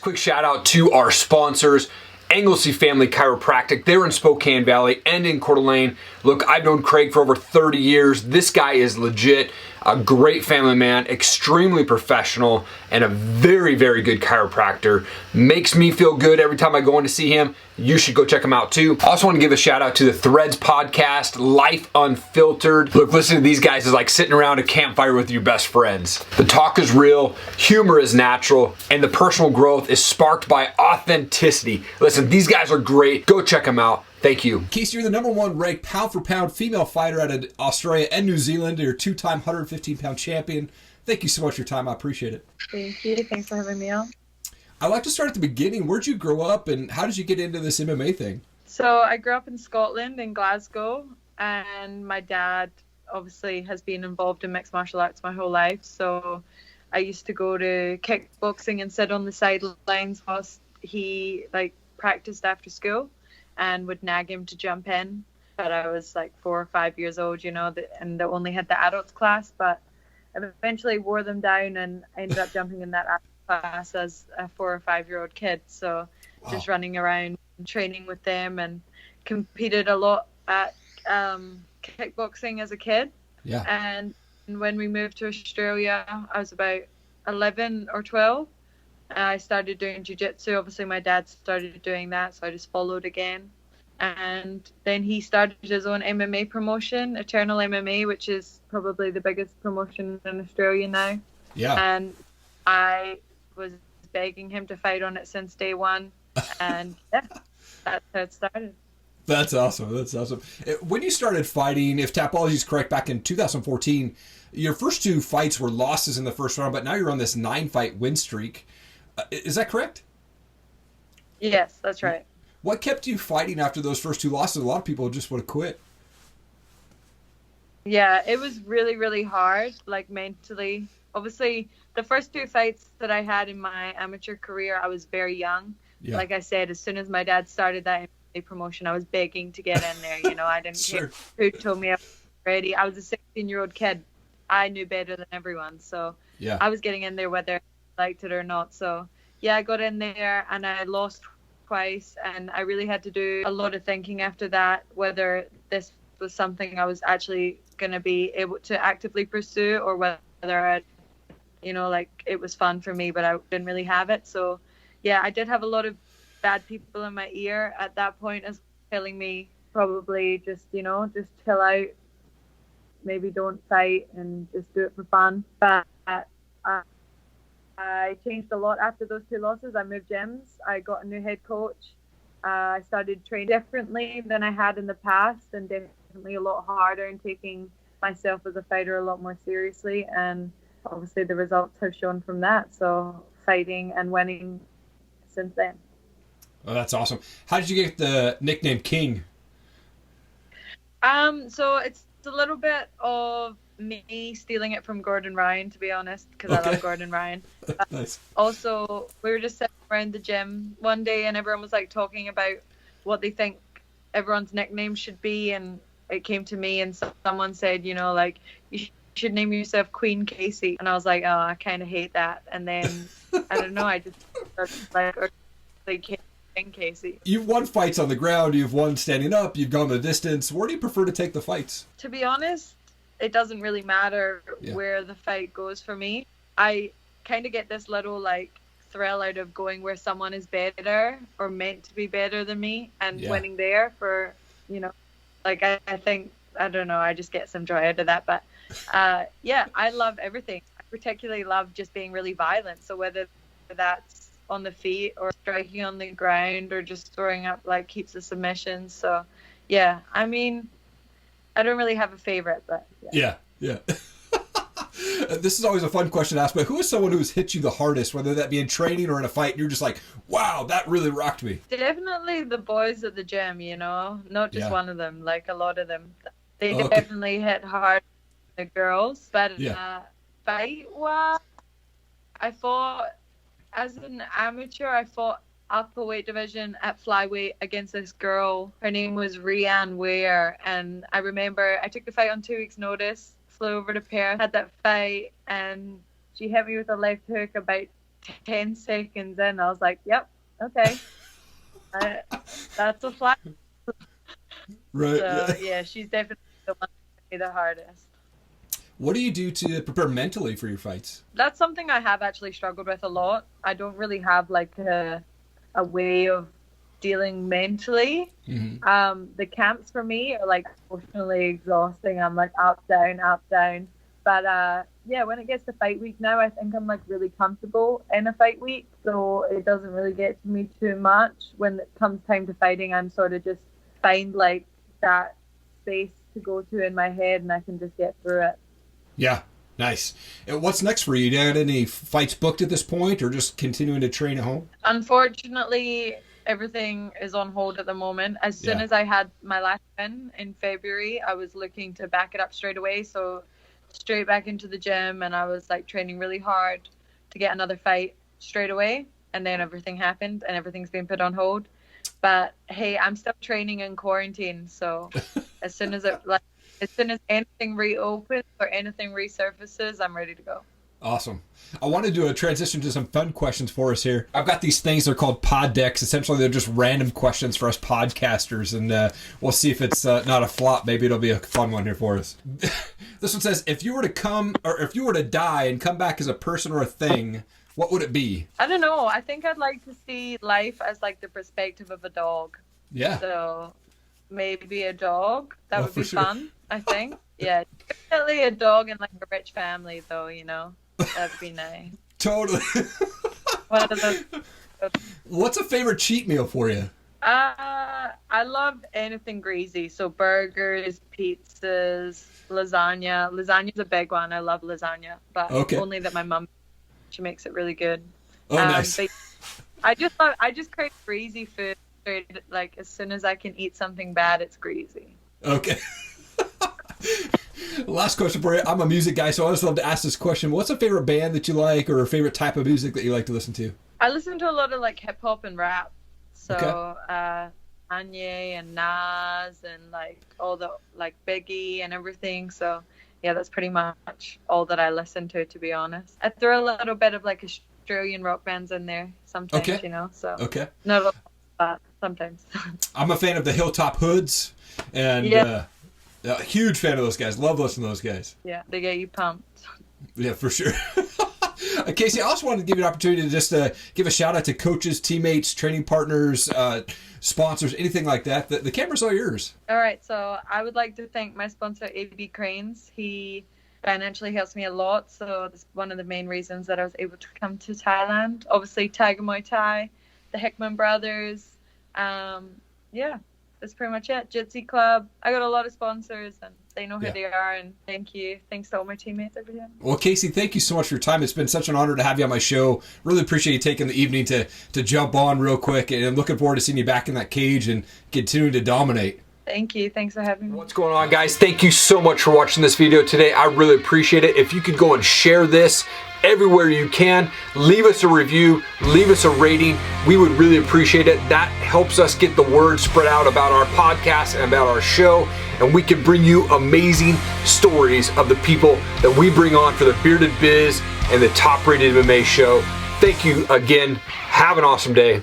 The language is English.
quick shout out to our sponsors, Anglesey Family Chiropractic. They're in Spokane Valley and in Coeur d'Alene. Look, I've known Craig for over 30 years. This guy is legit, a great family man, extremely professional, and a very, very good chiropractor. Makes me feel good every time I go in to see him. You should go check him out too. I also want to give a shout out to the Threads podcast, Life Unfiltered. Look, listening to these guys is like sitting around a campfire with your best friends. The talk is real, humor is natural, and the personal growth is sparked by authenticity. Listen, these guys are great. Go check them out. Thank you. Casey, you're the #1 ranked pound-for-pound female fighter out of Australia and New Zealand. You're a 2-time 115-pound champion. Thank you so much for your time. I appreciate it. Thank you. Thanks for having me on. I'd like to start at the beginning. Where'd you grow up, and how did you get into this MMA thing? So I grew up in Scotland, in Glasgow, and my dad obviously has been involved in mixed martial arts my whole life. So I used to go to kickboxing and sit on the sidelines whilst he practiced after school, and would nag him to jump in. But I was like 4 or 5 years old, and they only had the adults class, but I eventually wore them down and I ended up jumping in that adult class as a 4 or 5 year old kid. So wow. Just running around and training with them, and competed a lot at kickboxing as a kid. Yeah. And when we moved to Australia, I was about 11 or 12. I started doing Jiu Jitsu. Obviously, my dad started doing that, so I just followed again. And then he started his own MMA promotion, Eternal MMA, which is probably the biggest promotion in Australia now. Yeah. And I was begging him to fight on it since day one. And yeah, that's how it started. That's awesome. That's awesome. When you started fighting, if Tapology is correct, back in 2014, your first 2 fights were losses in the first round, but now you're on this 9-fight win streak. Is that correct? Yes, that's right. What kept you fighting after those first 2 losses? A lot of people just would have quit. Yeah, it was really, really hard, mentally. Obviously, the first 2 fights that I had in my amateur career, I was very young. Yeah. Like I said, as soon as my dad started that MMA promotion, I was begging to get in there. I didn't Sure. care who told me I was ready. I was a 16-year-old kid. I knew better than everyone. So yeah. I was getting in there whether I liked it or not. So yeah, I got in there and I lost twice, and I really had to do a lot of thinking after that, whether this was something I was actually going to be able to actively pursue, or whether I, it was fun for me, but I didn't really have it. So yeah, I did have a lot of bad people in my ear at that point, as telling me probably just chill out, maybe don't fight and just do it for fun. But I changed a lot after those 2 losses. I moved gyms. I got a new head coach. I started training differently than I had in the past, and definitely a lot harder, and taking myself as a fighter a lot more seriously. And obviously the results have shown from that. So fighting and winning since then. Oh, that's awesome. How did you get the nickname King? So it's a little bit of me stealing it from Gordon Ryan, to be honest, because I love Gordon Ryan. Nice. Also, we were just sitting around the gym one day, and everyone was talking about what they think everyone's nickname should be, and it came to me, and someone said, you should name yourself Queen Casey, and I was like, oh, I kind of hate that. And then I don't know, I just started King Casey. You've won fights on the ground, you've won standing up, you've gone the distance. Where do you prefer to take the fights? To be honest, it doesn't really matter where the fight goes for me. I kind of get this little thrill out of going where someone is better or meant to be better than me, and winning there for, I think, I don't know, I just get some joy out of that. But I love everything. I particularly love just being really violent. So whether that's on the feet or striking on the ground or just throwing up keeps the submissions. So yeah, I mean, I don't really have a favorite, but yeah. This is always a fun question to ask, but who is someone who's hit you the hardest, whether that be in training or in a fight, and you're just like, wow, that really rocked me? Definitely the boys at the gym, not just one of them, a lot of them. They definitely hit hard, the girls. But fight-wise, I fought, as an amateur, I fought upper weight division at flyweight against this girl. Her name was Rianne Ware, and I remember I took the fight on 2 weeks' notice, flew over to Perth, had that fight, and she hit me with a left hook about 10 seconds in, I was like, yep, okay. That's a flat. Right. So, yeah, she's definitely the one that made the hardest. What do you do to prepare mentally for your fights? That's something I have actually struggled with a lot. I don't really have like a way of dealing mentally. The camps for me are like emotionally exhausting. I'm like up, down, up, down. But yeah, when it gets to fight week now, I think I'm like really comfortable in a fight week. So it doesn't really get to me too much. When it comes time to fighting, I'm sort of just find like that space to go to in my head and I can just get through it. Yeah, nice. And what's next for you? Do you have any fights booked at this point or just continuing to train at home? Unfortunately, everything is on hold at the moment. As soon as I had my last win in February, I was looking to back it up straight away. So straight back into the gym, and I was like training really hard to get another fight straight away. And then everything happened and everything's been put on hold. But hey, I'm still training in quarantine. So as soon as anything reopens or anything resurfaces, I'm ready to go. Awesome. I want to do a transition to some fun questions for us here. I've got these things, they're called pod decks. Essentially, they're just random questions for us podcasters, and we'll see if it's not a flop. Maybe it'll be a fun one here for us. This one says, if you were to die and come back as a person or a thing, what would it be? I don't know. I think I'd like to see life as like the perspective of a dog. Yeah. So maybe a dog. That would be fun, I think. Yeah, definitely a dog in like a rich family, though, you know. That'd be nice. Totally. One of those. What's a favorite cheat meal for you? I love anything greasy. So burgers, pizzas, lasagna. Lasagna's a big one. I love lasagna, but only that my mum, she makes it really good. Oh, nice. But I just crave greasy food. Like as soon as I can eat something bad, it's greasy. Okay. Last question for you. I'm a music guy, so I always love to ask this question. What's a favorite band that you like or a favorite type of music that you like to listen to? I listen to a lot of like hip hop and rap. So Kanye and Nas and like all the like Biggie and everything. So yeah, that's pretty much all that I listen to be honest. I throw a little bit of like Australian rock bands in there sometimes, you know. So not a lot, but sometimes. I'm a fan of the Hilltop Hoods and a huge fan of those guys. Love listening to those guys. Yeah, they get you pumped. Yeah, for sure. Casey, I also wanted to give you an opportunity to just give a shout out to coaches, teammates, training partners, sponsors, anything like that. The camera's all yours. All right, so I would like to thank my sponsor, AB Cranes. He financially helps me a lot, so that's one of the main reasons that I was able to come to Thailand. Obviously, Tiger Muay Thai, the Hickman brothers. Yeah, that's pretty much it. Jitsi Club. I got a lot of sponsors, and they know who they are, and thank you. Thanks to all my teammates over here. Well, Casey, thank you so much for your time. It's been such an honor to have you on my show. Really appreciate you taking the evening to jump on real quick, and I'm looking forward to seeing you back in that cage and continuing to dominate. Thank you. Thanks for having me. What's going on, guys? Thank you so much for watching this video today. I really appreciate it. If you could go and share this everywhere you can, leave us a review, leave us a rating. We would really appreciate it. That helps us get the word spread out about our podcast and about our show, and we can bring you amazing stories of the people that we bring on for the Bearded Biz and the Top Rated MMA Show. Thank you again. Have an awesome day.